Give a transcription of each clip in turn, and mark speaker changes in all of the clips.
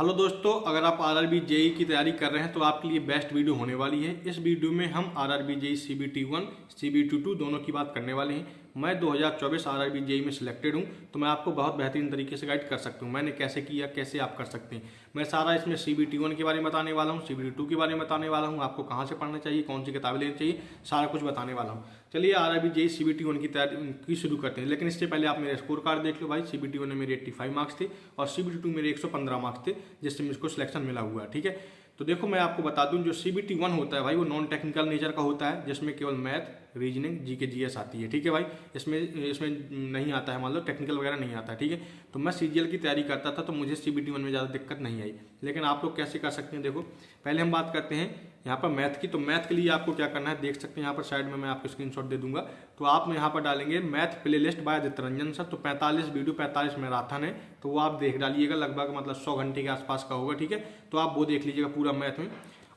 Speaker 1: Hello दोस्तों, अगर आप आरआरबी जेई की तैयारी कर रहे हैं तो आपके लिए बेस्ट वीडियो होने वाली है। इस वीडियो में हम आरआरबी जेई CBT1 CBT2 दोनों की बात करने वाले हैं। मैं 2024 आरआरबी जेई में सिलेक्टेड हूं, तो मैं आपको बहुत बेहतरीन तरीके से गाइड कर सकता हूं। मैंने कैसे किया, कैसे आप कर सकते हैं। मैं सारा इसमें CBT1 के बारे में बताने वाला हूँ, CBT2 के बारे में बताने वाला हूँ, आपको कहाँ से पढ़ना चाहिए, कौन सी किताबें लेनी चाहिए, सारा कुछ बताने वाला हूँ। चलिए आरआरबी जेई CBT1 की तैयारी की शुरू करते हैं। लेकिन इससे पहले आप मेरे स्कोर कार्ड देख लो भाई। CBT1 में मेरे 85 मार्क्स थे और CBT2 मेरे 115 मार्क्स थे, जिससे मुझको सिलेक्शन मिला हुआ है। ठीक है, तो देखो मैं आपको बता दूं, जो CBT1 होता है भाई वो नॉन टेक्निकल नेचर का होता है, जिसमें केवल मैथ, रीजनिंग, जीके जीएस आती है। ठीक है भाई, इसमें इसमें नहीं आता है, मान लो टेक्निकल वगैरह नहीं आता है। ठीक है, तो मैं CGL की तैयारी करता था तो मुझे CBT1 में ज़्यादा दिक्कत नहीं आई। लेकिन आप लोग कैसे कर सकते हैं, देखो पहले हम बात करते हैं यहाँ पर मैथ की। तो मैथ के लिए आपको क्या करना है, देख सकते हैं यहाँ पर साइड में मैं आपको स्क्रीनशॉट दे दूंगा। तो आप यहाँ पर डालेंगे math playlist by Aditya Ranjan sir. तो 45 वीडियो 45 मैराथन है, तो वो आप देख डालिएगा, लगभग मतलब 100 घंटे के आसपास का होगा। ठीक है, तो आप वो देख लीजिएगा पूरा मैथ में।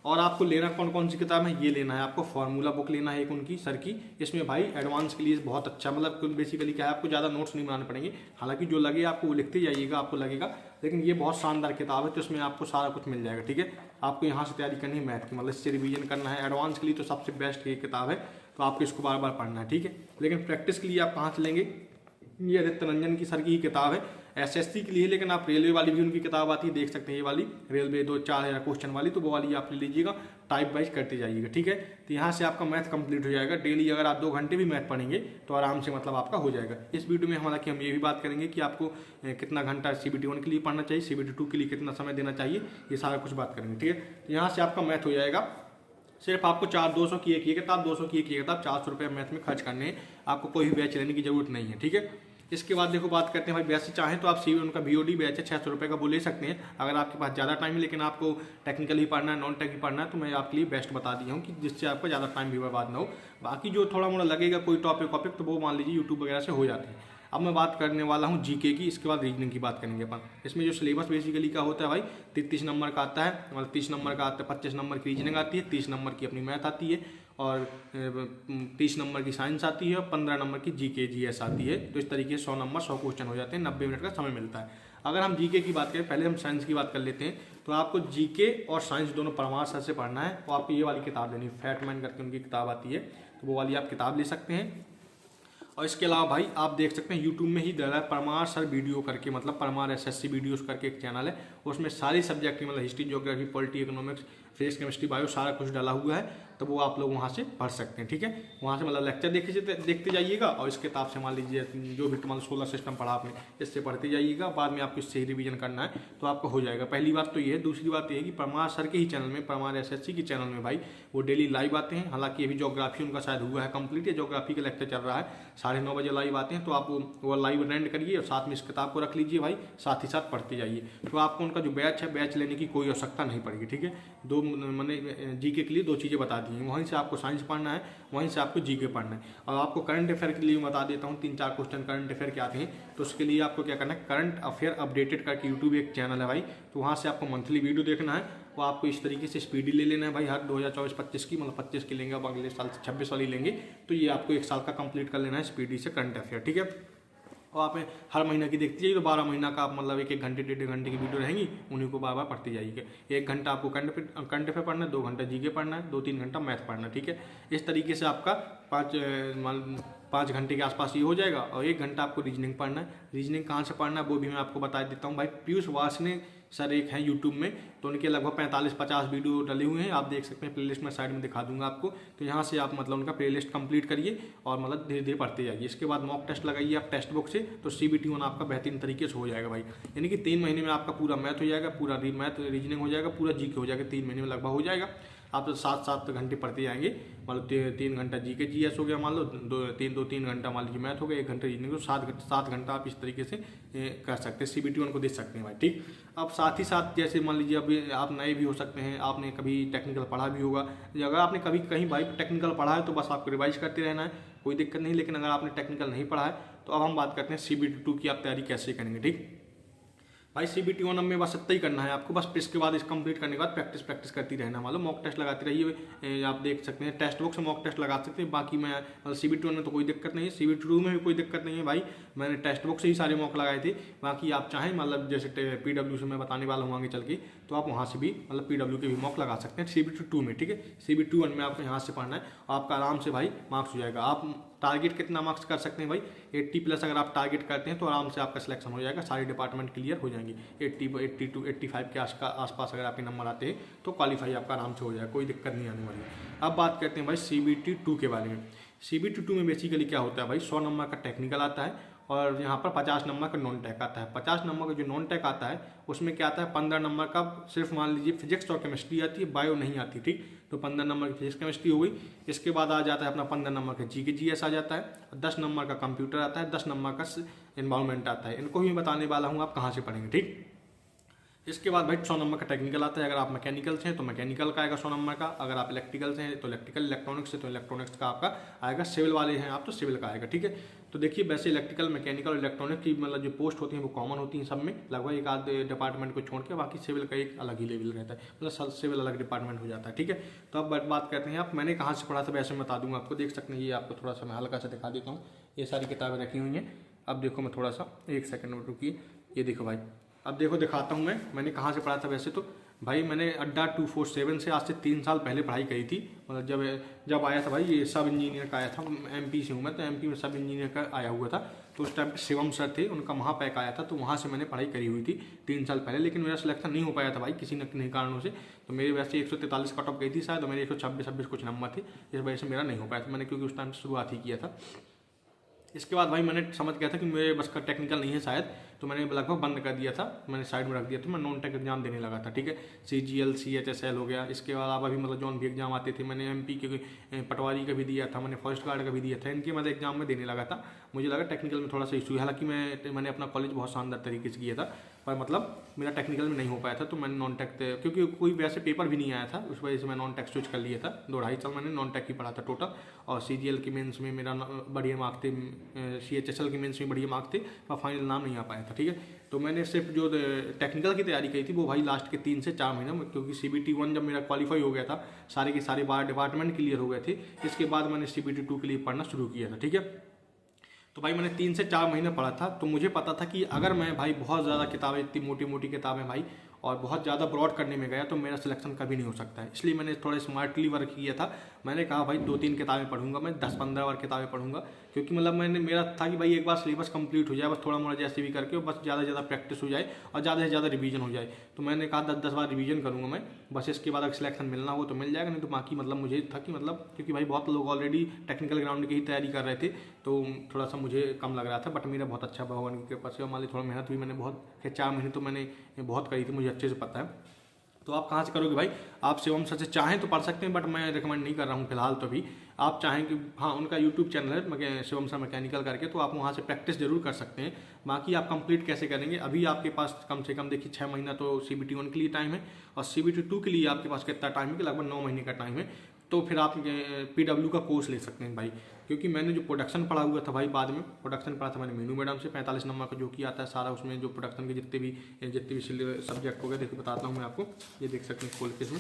Speaker 1: और आपको लेना कौन कौन सी किताब है, ये लेना है आपको, फार्मूला बुक लेना है एक उनकी सर की। इसमें भाई एडवांस के लिए बहुत अच्छा, मतलब बेसिकली क्या है, आपको ज़्यादा नोट्स नहीं बनाने पड़ेंगे। हालांकि जो लगे आपको वो लिखते जाइएगा, आपको लगेगा। लेकिन ये बहुत शानदार किताब है, तो इसमें आपको सारा कुछ मिल जाएगा। ठीक है, आपको यहाँ से तैयारी करनी है मैथ की, मतलब इससे रिवीजन करना है। एडवांस के लिए तो सबसे बेस्ट ये किताब है, तो आपको इसको बार बार पढ़ना है। ठीक है, लेकिन प्रैक्टिस के लिए आप कहाँ से लेंगे, ये आदित्य रंजन की सर की ही किताब है SSC के लिए। लेकिन आप रेलवे वाली भी उनकी किताब आती है, देख सकते हैं ये वाली रेलवे 2-4 क्वेश्चन वाली, तो वो वाली आप ले लीजिएगा, टाइप वाइज करते जाइएगा। ठीक है, तो यहाँ से आपका मैथ कंप्लीट हो जाएगा। डेली अगर आप 2 घंटे भी मैथ पढ़ेंगे तो आराम से मतलब आपका हो जाएगा। इस वीडियो में हालांकि हम ये भी बात करेंगे कि आपको कितना घंटा CBT1 के लिए पढ़ना चाहिए, CBT2 के लिए कितना समय देना चाहिए, ये सारा कुछ बात करेंगे। ठीक है, तो यहाँ से आपका मैथ हो जाएगा। सिर्फ आपको 200 की एक ये किताब, 200 की एक ये किताब, 400 रुपये मैथ में खर्च करने हैं। आपको कोई भी बैच लेने की जरूरत नहीं है। ठीक है, इसके बाद देखो बात करते हैं भाई, बैच से चाहें तो आप उनका VOD बैच है 600 रुपये का, वो ले सकते हैं अगर आपके पास ज़्यादा टाइम है। लेकिन आपको टेक्निकल ही पढ़ना है, नॉन टेक ही पढ़ना है, तो मैं आपके लिए बेस्ट बता दिया हूँ कि जिससे आपका ज़्यादा टाइम भी बर्बाद ना हो। बाकी जो थोड़ा मोड़ा लगेगा कोई टॉपिक तो वो मान लीजिए यूट्यूब वगैरह से हो जाते हैं। अब मैं बात करने वाला हूँ जीके की, इसके बाद रीजनिंग की बात करेंगे अपन। इसमें जो सिलेबस बेसिकली का होता है भाई, 33 नंबर का आता है, मतलब 30 नंबर का आता है, 25 नंबर की रीजनिंग आती है, 30 नंबर की अपनी मैथ आती है, और 30 नंबर की साइंस आती है, और 15 नंबर की जीके जीएस आती है। तो इस तरीके से 100 नंबर 100 क्वेश्चन हो जाते हैं, 90 मिनट का समय मिलता है। अगर हम जीके की बात करें, पहले हम साइंस की बात कर लेते हैं। तो आपको जीके और साइंस दोनों परमार सर से पढ़ना है, तो आपको ये वाली किताब लेनी है, फैटमैन करके उनकी किताब आती है, तो वो वाली आप किताब ले सकते हैं। और इसके अलावा भाई आप देख सकते हैं यूट्यूब में ही डाला है परमार सर वीडियो करके, मतलब परमार SSC वीडियोस करके एक चैनल है, उसमें सारी सब्जेक्ट की, मतलब history, geography, polity, economics, physics, chemistry, bio, सारा कुछ डाला हुआ है। तो वो आप लोग वहाँ से पढ़ सकते हैं। ठीक है, वहाँ से मतलब लेक्चर देखते जाइएगा, और इस किताब से मान लीजिए जो भी मतलब सोलर सिस्टम पढ़ा आपने, इससे पढ़ते जाइएगा। बाद में आपको इससे ही रिवीजन करना है, तो आपको हो जाएगा। पहली बात तो ये है। दूसरी बात ये है कि परमार सर के ही चैनल में, परमार SSC के चैनल में भाई वो डेली लाइव आते हैं। हालांकि अभी ज्योग्राफी उनका शायद हुआ है कंप्लीट, या ज्योग्राफी का लेक्चर चल रहा है, 9:30 बजे लाइव आते हैं। तो आप वो लाइव अटेंड करिए और साथ में इस किताब को रख लीजिए भाई, साथ ही साथ पढ़ते जाइए। तो आपको उनका जो बैच है, बैच लेने की कोई आवश्यकता नहीं पड़ेगी। ठीक है, दो मैंने जीके के लिए 2 चीज़ें बता दी हैं, वहीं से आपको साइंस पढ़ना है, वहीं से आपको जीके पढ़ना है। और आपको करंट अफेयर के लिए बता देता हूँ, 3-4 क्वेश्चन करंट अफेयर के आते हैं। तो उसके लिए आपको क्या करना है, करंट अफेयर अपडेटेड करके यूट्यूब एक चैनल है भाई, तो वहाँ से आपको मंथली वीडियो देखना है। वो आपको इस तरीके से स्पीडी ले लेना है भाई, हर 2024-25 की, मतलब 25 की लेंगे, अब अगले साल 26 वाली लेंगे, तो ये आपको 1 साल का कंप्लीट कर लेना है स्पीडी से करंट अफेयर। ठीक है, और आप हर महीना की देखती जाइए, तो 12 महीना का आप मतलब 1-1 घंटे 1.5 घंटे की वीडियो रहेंगी, उन्हीं को बार बार पढ़ते जाइएगा। 1 घंटा आपको करंट अफेयर पढ़ना है, 2 घंटा जीके पढ़ना है, 2-3 घंटा मैथ पढ़ना है। ठीक है, इस तरीके से आपका 5 घंटे के आसपास ये हो जाएगा। और 1 घंटा आपको रीजनिंग पढ़ना है। रीजनिंग कहाँ से पढ़ना है वो भी मैं आपको बता देता हूँ भाई। पीयूष वासने सर एक हैं यूट्यूब में, तो उनके लगभग 45-50 वीडियो डले हुए हैं, आप देख सकते हैं। प्लेलिस्ट में साइड में दिखा दूंगा आपको, तो यहाँ से आप मतलब उनका प्लेलिस्ट कंप्लीट करिए और मतलब धीरे धीरे पढ़ते जाइए। इसके बाद मॉक टेस्ट लगाइए आप टेक्स्ट बुक से, तो CBT1 आपका बेहतरीन तरीके से हो जाएगा भाई। यानी कि 3 महीने में आपका पूरा मैथ हो जाएगा, पूरा मैथ रीजनिंग हो जाएगा, पूरा जीके हो जाएगा, 3 महीने में लगभग हो जाएगा। आप तो 7-7 घंटे पढ़ते जाएंगे, मतलब 3 घंटा जीके जीएस हो गया, मान लो 2-3 घंटा मान लीजिए मैथ हो गया, 1 घंटा रीजनिंग, तो 7 घंटा आप इस तरीके से कर सकते हैं, CBT1 को दे सकते हैं भाई। ठीक, अब साथ ही साथ जैसे मान लीजिए अभी आप नए भी हो सकते हैं, आपने कभी टेक्निकल पढ़ा भी होगा, अगर आपने कभी कहीं भाई टेक्निकल पढ़ा है तो बस आपको रिवाइज करते रहना है, कोई दिक्कत नहीं। लेकिन अगर आपने टेक्निकल नहीं पढ़ा है, तो अब हम बात करते हैं CBT2 की आप तैयारी कैसे करेंगे। ठीक, भाई CBT 1 में बस इतना ही करना है आपको, बस इसके बाद इस कंप्लीट करने के बाद प्रैक्टिस करती रहना। मतलब मॉक टेस्ट लगाती रहिए, आप देख सकते हैं टेक्स्ट बुक से मॉक टेस्ट लगा सकते हैं। बाकी मैं मतलब CBT 1 में तो कोई दिक्कत नहीं है, CBT 2 में भी कोई दिक्कत नहीं है भाई, मैंने टेक्स्ट बुक से ही सारे मॉक लगाए थे। बाकी आप चाहें मतलब जैसे PW से मैं बताने वाला हूँ आगे चल के, तो आप वहाँ से भी मतलब PW के भी मॉक लगा सकते हैं CBT 2 में, ठीक है। CBT 1 में आपको यहाँ से पढ़ना है, आपका आराम से भाई मार्क्स हो जाएगा। आप टारगेट कितना मार्क्स कर सकते हैं भाई, 80+ अगर आप टारगेट करते हैं तो आराम से आपका सिलेक्शन हो जाएगा, सारे डिपार्टमेंट क्लियर हो जाएंगे। 80, 82, 85 के आसपास अगर आपके नंबर आते हैं तो क्वालिफाई आपका आराम से हो जाएगा, कोई दिक्कत नहीं आने वाली। अब बात करते हैं भाई CBT 2 के बारे में। CBT 2 में बेसिकली क्या होता है भाई, 100 नंबर का टेक्निकल आता है और यहाँ पर 50 नंबर का नॉन टेक आता है। 50 नंबर का जो नॉन टेक आता है उसमें क्या आता है, 15 नंबर का सिर्फ मान लीजिए फिजिक्स और केमिस्ट्री आती है, बायो नहीं आती, ठीक। तो 15 नंबर की फिजिक्स केमिस्ट्री हो गई। इसके बाद आ जाता है अपना 15 नंबर का GS आ जाता है, 10 नंबर का कंप्यूटर आता है, 10 नंबर का एनवायरमेंट आता है। इनको भी बताने वाला हूँ आप कहाँ से पढ़ेंगे, ठीक। इसके बाद भाई 100 नंबर का टेक्निकल आता है। अगर आप मैकेनिकल से हैं तो मैकेनिकल का आएगा 100 नंबर का, अगर आप इलेक्ट्रिकल से हैं तो इलेक्ट्रिकल, इलेक्ट्रॉनिक्स से तो इलेक्ट्रॉनिक्स का आपका आएगा, सिविल वाले हैं आप तो सिविल का आएगा, ठीक है। तो देखिए वैसे इलेक्ट्रिकल, मैकेनिकल और इलेक्ट्रॉनिक की मतलब जो पोस्ट होती हैं वो कॉमन होती हैं सब में, लगभग एक आध डिपार्टमेंट को छोड़ के, बाकी सिविल का एक अलग ही लेवल रहता है, मतलब सिविल अलग डिपार्टमेंट हो जाता है, ठीक है। तो अब बात करते हैं आप मैंने कहाँ से पढ़ा था, वैसे मैं बता दूंगा आपको, देख सकते हैं ये आपको थोड़ा सा मैं हल्का सा दिखा देता हूँ। ये सारी किताबें रखी हुई हैं, अब देखो मैं थोड़ा सा 1 सेकंड में रुकिए, ये देखो भाई, अब देखो दिखाता हूँ मैंने कहाँ से पढ़ा था। वैसे तो भाई मैंने अड्डा 247 से आज से 3 साल पहले पढ़ाई करी थी, मतलब जब आया था भाई ये सब इंजीनियर का आया था, MP से हूँ मैं, तो MP में सब इंजीनियर का आया हुआ था, तो उस टाइम शिवम सर थे, उनका महापैक आया था, तो वहाँ से मैंने पढ़ाई करी हुई थी 3 साल पहले। लेकिन मेरा सिलेक्शन नहीं हो पाया था भाई किसी न किसी कारणों से, तो मेरे वैसे 143 कट ऑफ गई थी शायद, और मेरे 126 कुछ नंबर थे, इस वजह से मेरा नहीं हो पाया था मैंने, क्योंकि उस टाइम शुरुआत ही किया था। इसके बाद भाई मैंने समझ गया था कि मेरे बस का टेक्निकल नहीं है शायद, तो मैंने लगभग बंद कर दिया था, मैंने साइड में रख दिया था, मैं नॉन टेक एग्जाम देने लगा था, ठीक है। CGL CHSL हो गया, इसके अलावा भी मतलब जौन भी एग्जाम आते थे, मैंने MP के पटवारी का भी दिया था, मैंने फॉरेस्ट गार्ड का भी दिया था, इनके मतलब एग्जाम में देने लगा था। मुझे लगा टेक्निकल में थोड़ा सा इशू है, हालांकि मैंने अपना कॉलेज बहुत शानदार तरीके से किया था, पर मतलब मेरा टेक्निकल में नहीं हो पाया था, तो मैंने नॉन टेक, क्योंकि कोई वैसे पेपर भी नहीं आया था, उस वजह से मैं नॉन टेक स्विच कर लिया था। 2-2.5 साल मैंने नॉन टेक ही पढ़ा था टोटल, और CGL की मेंस में मेरा बढ़िया मार्क्स थे, CHSL की मेंस में बढ़िया मार्क्स थे, पर फाइनल नाम नहीं आ पाया था, ठीक है। तो मैंने सिर्फ जो टेक्निकल की तैयारी की थी वो भाई लास्ट के 3 से 4 महीने में, क्योंकि CBT 1 जब मेरा क्वालिफाई हो गया था, सारे के सारे 12 डिपार्टमेंट क्लियर हो गए थे, इसके बाद मैंने CBT 2 के लिए पढ़ना शुरू किया था, ठीक है। तो भाई मैंने 3 से 4 महीने पढ़ा था, तो मुझे पता था कि अगर मैं भाई बहुत ज़्यादा किताबें, इतनी मोटी मोटी किताबें भाई और बहुत ज़्यादा ब्रॉड करने में गया तो मेरा सिलेक्शन कभी नहीं हो सकता है। इसलिए मैंने थोड़ा स्मार्टली वर्क किया था। मैंने कहा भाई 2-3 किताबें पढ़ूंगा, मैं 10-15 बार किताबें पढ़ूंगा, क्योंकि मतलब मेरा था कि भाई एक बार सिलेबस कंप्लीट हो जाए, बस थोड़ा मोड़ा जैसे भी करके, बस ज़्यादा से ज़्यादा प्रैक्टिस हो जाए और ज़्यादा से ज़्यादा रिवीजन हो जाए। तो मैंने कहा 10-10 बार रिवीजन करूँगा मैं, बस इसके बाद अगर सिलेक्शन मिलना हो तो मिल जाएगा, नहीं तो बाकी मतलब मुझे था कि मतलब, क्योंकि भाई बहुत लोग ऑलरेडी टेक्निकल ग्राउंड की ही तैयारी कर रहे थे, तो थोड़ा सा मुझे कम लग रहा था। बट मेरा बहुत अच्छा भगवान की कृपा से, मान ली थोड़ा मेहनत भी मैंने बहुत 4 महीने तो मैंने बहुत करी थी, मुझे अच्छे से पता है। तो आप कहाँ से करोगे भाई, आप शिवम सर से चाहें तो पढ़ सकते हैं, बट मैं रिकमेंड नहीं कर रहा हूँ फिलहाल तो भी। आप चाहें कि हाँ, उनका यूट्यूब चैनल है शिवम सर मैकेनिकल करके, तो आप वहाँ से प्रैक्टिस जरूर कर सकते हैं। बाकी आप कंप्लीट कैसे करेंगे, अभी आपके पास कम से कम देखिए 6 महीना तो CBT 1 के लिए टाइम है, और CBT 2 के लिए आपके पास कितना टाइम है कि लगभग 9 महीने का टाइम है। तो फिर आप PW का कोर्स ले सकते हैं भाई, क्योंकि मैंने जो प्रोडक्शन पढ़ा हुआ था भाई, बाद में प्रोडक्शन पढ़ा था मैंने मीनू मैडम से, 45 नंबर का जो कि आता है सारा, उसमें जो प्रोडक्शन के जितने भी सब्जेक्ट हो गए, देखिए बताता हूँ मैं आपको, ये देख सकते हैं खोल के इसमें,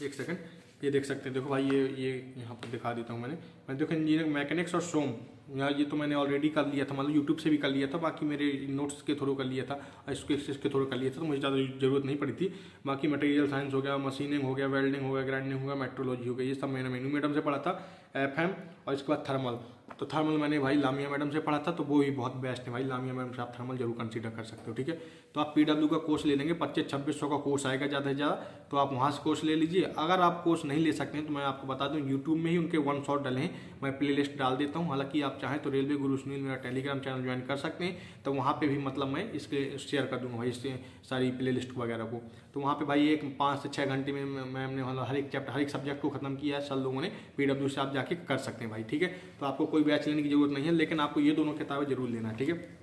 Speaker 1: 1 सेकंड, ये देख सकते हैं, देखो भाई ये यहाँ पर दिखा देता हूँ मैंने देखो इंजीनियरिंग मैकेनिक्स और सोम, यार ये तो मैंने ऑलरेडी कर लिया था, मतलब यूट्यूब से भी कर लिया था, बाकी मेरे नोट्स के थ्रू कर लिया था, इसके थ्रू कर लिया था, तो मुझे ज़्यादा जरूरत नहीं पड़ी थी। बाकी मटेरियल साइंस हो गया, मशीनिंग हो गया, वेल्डिंग हो गया, ग्राइंडिंग हो गया, मेट्रोलॉजी हो गई, ये सब मैंने मीनू मैडम से पढ़ा था, FM, और इसके बाद थर्मल। तो थर्मल मैंने भाई लामिया मैडम से पढ़ा था, तो वो भी बहुत बेस्ट है भाई, लामिया मैडम से आप थर्मल जरूर कंसीडर कर सकते हो, ठीक है। तो आप PW का कोर्स ले लेंगे, 2500-2600 का कोर्स आएगा ज़्यादा से ज़्यादा, तो आप वहाँ से कोर्स ले लीजिए। अगर आप कोर्स नहीं ले सकते हैं तो मैं आपको बता दूँ, यूट्यूब में ही उनके 1 शॉट डले हैं, मैं प्लेलिस्ट डाल देता हूँ। हालांकि आप चाहें तो रेलवे गुरु सुनील मेरा टेलीग्राम चैनल ज्वाइन कर सकते हैं, तो वहाँ पे भी मतलब मैं इसके शेयर कर दूँगा भाई, इससे सारी प्लेलिस्ट वगैरह को। तो वहाँ पे भाई एक 5 से 6 घंटे में मैंने मतलब हर एक चैप्टर, हर एक सब्जेक्ट को खत्म किया है सर लोगों ने, PW से आप जाके कर सकते हैं भाई, ठीक है। तो आपको कोई बैच लेने की जरूरत नहीं है, लेकिन आपको ये दोनों किताबें जरूर लेना है, ठीक है।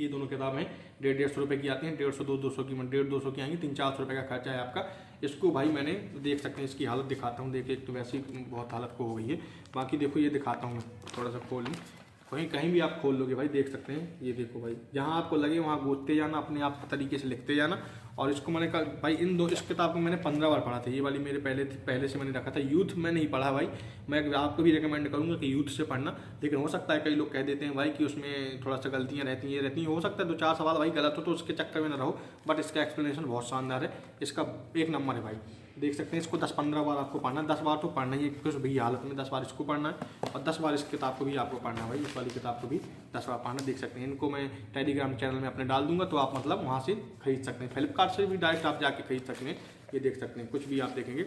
Speaker 1: ये दोनों किताबें 150-150 रुपये की आती हैं, 150-200 की, 150-200 की आएंगी, 300-400 रुपये का खर्चा है आपका। इसको भाई मैंने देख सकते हैं, इसकी हालत दिखाता हूँ, देखिए एक तो वैसे ही बहुत हालत को हो गई है, बाकी देखो ये दिखाता हूँ मैं, थोड़ा सा खोल लूँ, वहीं कहीं भी आप खोल लोगे भाई, देख सकते हैं, ये देखो भाई, जहाँ आपको लगे वहाँ गोदते जाना, अपने आप तरीके से लिखते जाना। और इसको मैंने कहा भाई इस किताब को मैंने 15 बार पढ़ा था, ये वाली मेरे पहले से मैंने रखा था। यूथ में नहीं पढ़ा भाई, मैं आपको भी रिकमेंड करूँगा कि यूथ से पढ़ना। लेकिन हो सकता है कई लोग कह देते हैं भाई कि उसमें थोड़ा सा गलतियाँ रहती हैं, हो सकता है 2-4 सवाल भाई गलत हो तो उसके चक्कर में ना रहो, बट इसका एक्सप्लेनेशन बहुत शानदार है, इसका एक नंबर है भाई। देख सकते हैं, इसको 10-15 बार आपको पढ़ना है, 10 बार तो पढ़ना ही है क्योंकि भी हालत में 10 बार इसको पढ़ना है और 10 बार इस किताब को भी आपको पढ़ना है भाई, इस वाली किताब को भी 10 बार पढ़ना। देख सकते हैं, इनको मैं टेलीग्राम चैनल में अपने डाल दूंगा, तो आप मतलब वहाँ से खरीद सकते हैं, फ्लिपकार्ट से भी डायरेक्ट आप जाके खरीद सकते हैं। ये देख सकते हैं, कुछ भी आप देखेंगे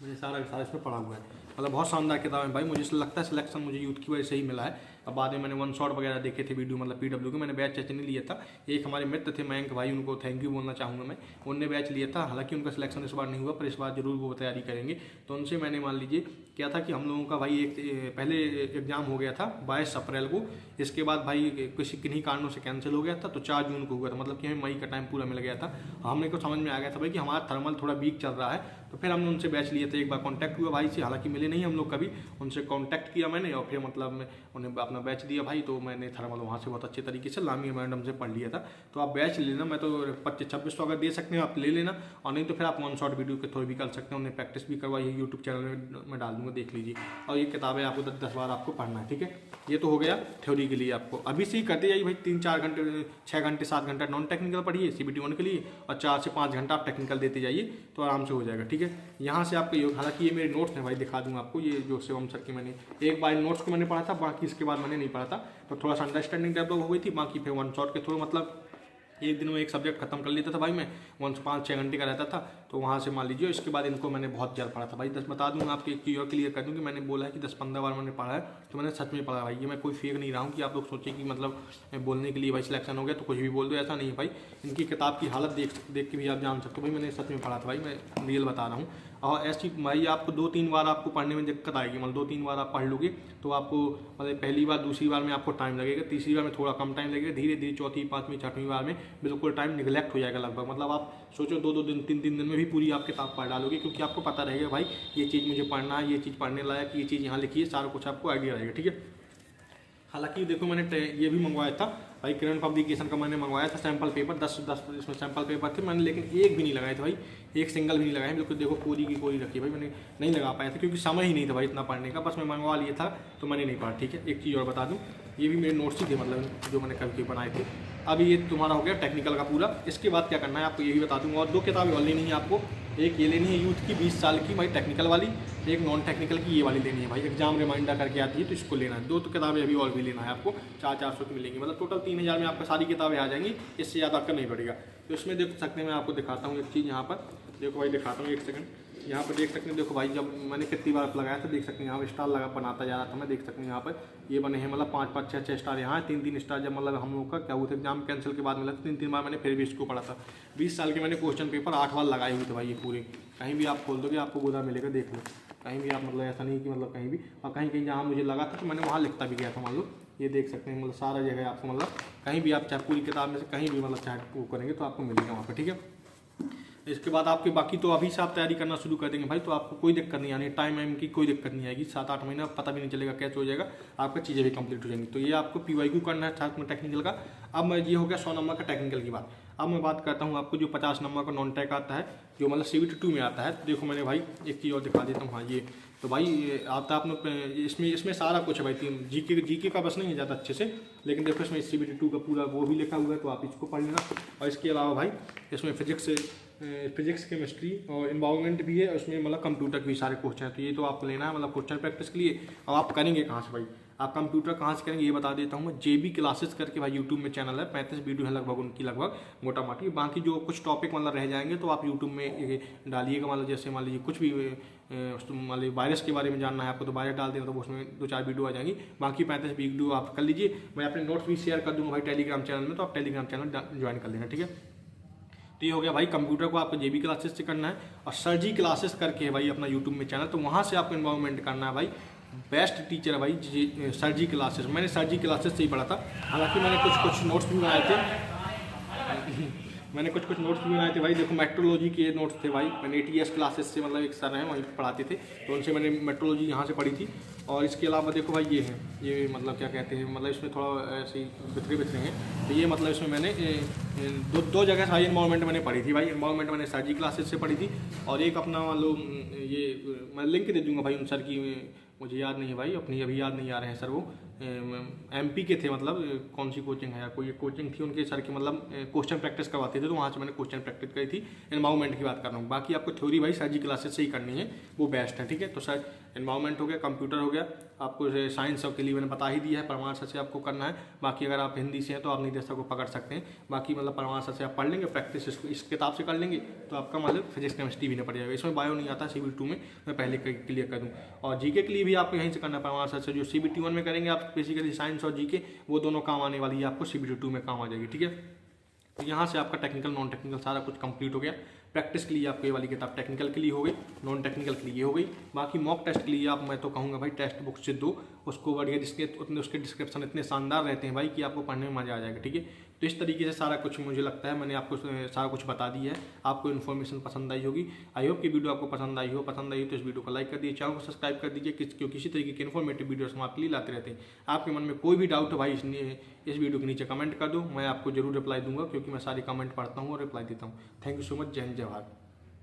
Speaker 1: मैंने सारा इसमें पढ़ा हुआ है, मतलब बहुत शानदार किताब है भाई। मुझे लगता है सिलेक्शन मुझे यूथ की वजह से ही मिला है। अब बाद में मैंने वन शॉट वगैरह देखे थे वीडियो, मतलब PW के, मैंने बैच चेक नहीं लिया था। एक हमारे मित्र थे मयंक भाई, उनको थैंक यू बोलना चाहूँगा मैं, उनने बैच लिया था, हालांकि उनका सिलेक्शन इस बार नहीं हुआ, पर इस बार जरूर वो तैयारी करेंगे। तो उनसे मैंने मान लीजिए क्या था कि हम लोगों का भाई एक पहले एग्जाम हो गया था 22 अप्रैल को, इसके बाद भाई किन्हीं कारणों से कैंसिल हो गया था, तो 4 जून को हुआ था, मतलब कि हमें मई का टाइम पूरा मिल गया था। हमने को समझ में आ गया था भाई कि हमारा थर्मल थोड़ा वीक चल रहा है, तो फिर हमने उनसे बैच लिए थे। एक बार कॉन्टैक्ट हुआ भाई से, हालांकि मिले नहीं हम लोग कभी, उनसे कॉन्टैक्ट किया मैंने और फिर मतलब मैं उन्हें अपना बैच दिया भाई। तो मैंने थर्मल वहाँ से बहुत अच्छे तरीके से लामिया मैडम से पढ़ लिया था। तो आप बैच ले लेना, मैं तो 25-26 तो अगर दे सकते हैं आप ले लेना, और नहीं तो फिर आप वन शॉट वीडियो के थ्रू भी कर सकते हैं। उन्हें प्रैक्टिस भी करवाई है, यूट्यूब चैनल में मैं डाल दूँगा, देख लीजिए। और ये किताबें आपको 10 बार आपको पढ़ना है, ठीक है। ये तो हो गया थ्योरी के लिए, आपको अभी से ही करते जाइए भाई, 3-4 घंटे 6 घंटे 7 घंटा नॉन टेक्निकल पढ़िए CBT 1 के लिए, और 4 से 5 घंटा आप टेक्निकल देते जाइए, तो आराम से हो जाएगा, ठीक है। यहाँ से आपको योग, हालांकि ये मेरे नोट्स हैं भाई, दिखा दूंगा आपको, ये जो शिवम सर के मैंने एक बार नोट्स को मैंने पढ़ा था, बाकी इसके बाद मैंने नहीं पढ़ा था, तो थोड़ा सा अंडरस्टैंडिंग डेवलप हो गई थी। बाकी फिर वन शॉट के थ्रू मतलब एक दिन में एक सब्जेक्ट खत्म कर लेता था भाई मैं, 5-6 घंटे का रहता था, तो वहाँ से मान लीजिए। इसके बाद इनको मैंने बहुत जल्द पढ़ा था भाई, 10 बता दूँगा आपके क्लियर कर दूँ कि मैंने बोला है कि 10-15 बार मैंने पढ़ा है, तो मैंने सच में पढ़ा भाई। ये मैं कोई फेक नहीं रहा हूँ कि आप लोग सोचें कि मतलब बोलने के लिए भाई सिलेक्शन हो गया तो कुछ भी बोल दो, ऐसा नहीं है भाई। इनकी किताब की हालत देख के भी आप जान सकते हो भाई, मैंने सच में पढ़ा था भाई, मैं रियल बता रहा हूँ। और ऐसी भाई आपको 2-3 बार आपको पढ़ने में दिक्कत आएगी, मतलब 2-3 बार आप पढ़ लोगे तो आपको मतलब पहली बार दूसरी बार में आपको टाइम लगेगा, तीसरी बार में थोड़ा कम टाइम लगेगा, धीरे धीरे चौथी 5वीं 6वीं बार में बिल्कुल टाइम निगलेक्ट हो जाएगा लगभग। मतलब आप सोचो 2-2 दिन 3-3 दिन में भी पूरी आप किताब पढ़ डालोगे, क्योंकि आपको पता रहेगा भाई ये चीज़ मुझे पढ़ना है, ये चीज़ पढ़ने लायक, ये चीज़ यहाँ लिखी है, सारा कुछ आपको आइडिया रहेगा, ठीक है। हालांकि देखो मैंने ये भी मंगवाया था भाई, किरण पब्लिकेशन का मैंने मंगवाया था सैम्पल पेपर, 10 इसमें सैम्पल पेपर थे मैंने, लेकिन एक भी नहीं लगाए थे भाई, एक सिंगल भी नहीं लगाए। बिल्कुल देखो पूरी की पूरी रखी भाई, मैंने नहीं लगा पाया था क्योंकि समय ही नहीं था भाई इतना पढ़ने का, बस मैं मंगवा लिया था तो मैंने नहीं पढ़ा, ठीक है। एक चीज़ और बता दूँ, ये भी मेरे नोट्स ही थे, मतलब जो मैंने कभी बनाए थे। अभी ये तुम्हारा हो गया टेक्निकल का पूरा। इसके बाद क्या करना है आपको ये भी बता दूँगा, और 2 किताबें और लेनी है आपको, एक ये लेनी है यूथ की 20 साल की भाई टेक्निकल वाली, एक नॉन टेक्निकल की ये वाली लेनी है भाई, एग्जाम रिमाइंडर करके आती है तो इसको लेना है। 2 तो किताबें अभी और भी लेना है आपको, 400 की मिलेंगी, मतलब टोटल 3000 में आपको सारी किताबें आ जाएंगी, इससे ज़्यादा आपका नहीं पड़ेगा। तो इसमें देख सकते हैं, मैं आपको दिखाता हूँ एक चीज़, यहाँ पर देखो भाई, दिखाता हूँ 1 सेकंड, यहाँ पर देख सकते हैं। देखो भाई जब मैंने कितनी बार लगाया था, देख सकते हैं यहाँ पर स्टार लगा बनाता जा रहा था मैं, देख सकते हैं यहाँ पर ये बने हैं, मतलब 5-5 6-6 स्टार यहाँ, 3-3 स्टार। जब मतलब हम लोग का क्या हुआ था एग्जाम कैंसिल के बाद मिला था, 3-3 बार मैंने फिर भी इसको पढ़ा था। 20 साल के मैंने क्वेश्चन पेपर 8 बार लगाए हुए थे भाई, ये पूरे कहीं भी आप खोल दोगे आपको गोदा मिलेगा, देख लो कहीं भी आप, मतलब ऐसा नहीं कि मतलब कहीं भी, और कहीं कहीं जहाँ मुझे लगा था तो मैंने वहाँ लिखता भी गया था, मान लो ये देख सकते हैं, मतलब सारा जगह आपको मतलब कहीं भी आप चाहे पूरी किताब में से कहीं भी मतलब चाहे वो करेंगे तो आपको मिलेगा वहाँ पर, ठीक है। इसके बाद आपके बाकी तो अभी से आप तैयारी करना शुरू कर देंगे भाई, तो आपको कोई दिक्कत नहीं आनी, टाइम की कोई दिक्कत नहीं आएगी। 7-8 महीना पता भी नहीं चलेगा कैसे हो जाएगा, आपका चीज़ें भी कंप्लीट हो जाएंगी। तो ये आपको PYQ करना है साथ में टेक्निकल का। अब मैं ये हो गया 100 नंबर का टेक्निकल की बात। अब मैं बात करता हूँ आपको जो 50 नंबर का नॉन टेक आता है, जो मतलब CBT 2 में आता है। देखो मैंने भाई एक चीज़ और दिखा देता हूँ, हाँ ये तो भाई आता आपने इसमें सारा कुछ है भाई, 3 GK का बस नहीं है ज़्यादा अच्छे से, लेकिन देखो इसमें CBT 2 का पूरा वो भी लिखा हुआ है, तो आप इसको पढ़ लेना। और इसके अलावा भाई इसमें फिजिक्स केमिस्ट्री और इन्वायरमेंट भी है, उसमें मतलब कंप्यूटर के भी सारे क्वेश्चन हैं, तो ये तो आपको लेना है मतलब क्वेश्चन प्रैक्टिस के लिए। अब आप करेंगे कहाँ से भाई, आप कंप्यूटर कहाँ से करेंगे ये बता देता हूँ मैं। JB क्लासेस करके भाई यूट्यूब में चैनल है, 35 वीडियो है लगभग उनकी, लगभग मोटा मोटी। बाकी जो कुछ टॉपिक मतलब रह जाएंगे तो आप यूट्यूब में डालिएगा, मतलब जैसे मान लीजिए कुछ भी मान लीजिए वायरस के बारे में जानना है आपको तो वायरस डाल देना, तो उसमें 2-4 वीडियो आ जाएंगी। बाकी 35 वीडियो आप कर लीजिए। मैं अपने नोट्स भी शेयर कर दूँगा भाई टेलीग्राम चैनल में, तो आप टेलीग्राम चैनल ज्वाइन कर लेना, ठीक है। तो ये हो गया भाई कंप्यूटर को आपको JB क्लासेस से करना है। और सरजी क्लासेस करके है भाई अपना यूट्यूब में चैनल, तो वहाँ से आपको इन्वॉल्वमेंट करना है भाई। बेस्ट टीचर है भाई सरजी क्लासेस, मैंने सरजी क्लासेस से ही पढ़ा था। हालांकि मैंने कुछ नोट्स भी बनाए थे मैंने कुछ नोट्स भी बनाए थे भाई। देखो मेट्रोलॉजी के नोट्स थे भाई, मैंने ATS क्लासेस से, मतलब एक सर हैं वहीं पढ़ाते थे, तो उनसे मैंने मेट्रोलॉजी यहाँ से पढ़ी थी। और इसके अलावा देखो भाई ये है, ये मतलब क्या कहते हैं, मतलब इसमें थोड़ा ऐसे बिखरे बिखरे हैं। तो ये मतलब इसमें मैंने दो जगह सारी इन्वॉल्वमेंट मैंने पढ़ी थी भाई। इन्वॉल्वमेंट मैंने सर जी क्लासेस से पढ़ी थी, और एक अपना मान लो ये मैं लिंक दे दूंगा भाई उन सर की, मुझे याद नहीं है भाई, अपनी अभी याद नहीं आ रहे हैं सर। वो MP के थे, मतलब कौन सी कोचिंग है, कोई कोचिंग थी उनके सर की, मतलब क्वेश्चन प्रैक्टिस करवाते थे, तो वहाँ से मैंने क्वेश्चन प्रैक्टिस करी थी। एनवायरमेंट की बात कर रहा हूँ, बाकी आपको थ्योरी भाई सर जी क्लासेस से ही करनी है, वो बेस्ट है, ठीक है। तो सर एनवायरमेंट हो गया, कंप्यूटर हो गया, आपको साइंस के लिए मैंने बता ही दिया है, परमार सर से आपको करना है। बाकी अगर आप हिंदी से हैं तो आप निदेश सर को पकड़ सकते हैं। बाकी मतलब परमार सर से आप पढ़ लेंगे, प्रैक्टिस इस किताब से कर लेंगे, तो आपका मतलब फिजिक्स केमिस्ट्री भी नहीं पड़ जाएगा। इसमें बायो नहीं आता CBT2 में, मैं पहले क्लियर कर दूँ। और जीके के लिए भी आपको यहीं से करना है परमार सर से। जो CBT1 में करेंगे आप बेसिकली साइंस और जीके, वो दोनों काम आने वाली है आपको, CBT2 में काम आ जाएगी, ठीक है। तो यहाँ से आपका टेक्निकल नॉन टेक्निकल सारा कुछ कंप्लीट हो गया। प्रैक्टिस के लिए आपको ये वाली किताब टेक्निकल के लिए हो गई, नॉन टेक्निकल के लिए ये हो गई। बाकी मॉक टेस्ट के लिए आप, मैं तो कहूँगा भाई टेक्स्ट बुक से दो, उसको बढ़िया, जिसके उतने उसके डिस्क्रिप्शन इतने शानदार रहते हैं भाई कि आपको पढ़ने में मजा आ जाएगा, ठीक है। तो इस तरीके से सारा कुछ मुझे लगता है मैंने आपको सारा कुछ बता दिया है। आपको इन्फॉर्मेशन पसंद आई होगी। आई होप कि वीडियो आपको पसंद आई हो। पसंद आई हो तो इस वीडियो को लाइक कर दीजिए, चैनल को सब्सक्राइब कर दीजिए, क्योंकि किसी तरीके के इन्फॉर्मेटिव वीडियोस हम आपके लिए लाते रहते हैं। आपके मन में कोई भी डाउट है भाई इस वीडियो के नीचे कमेंट कर दो, मैं आपको जरूर रिप्लाई दूंगा, क्योंकि मैं सारे कमेंट पढ़ता हूँ और रिप्लाई देता हूँ। Thank you so much. जय हिंद, जय भारत।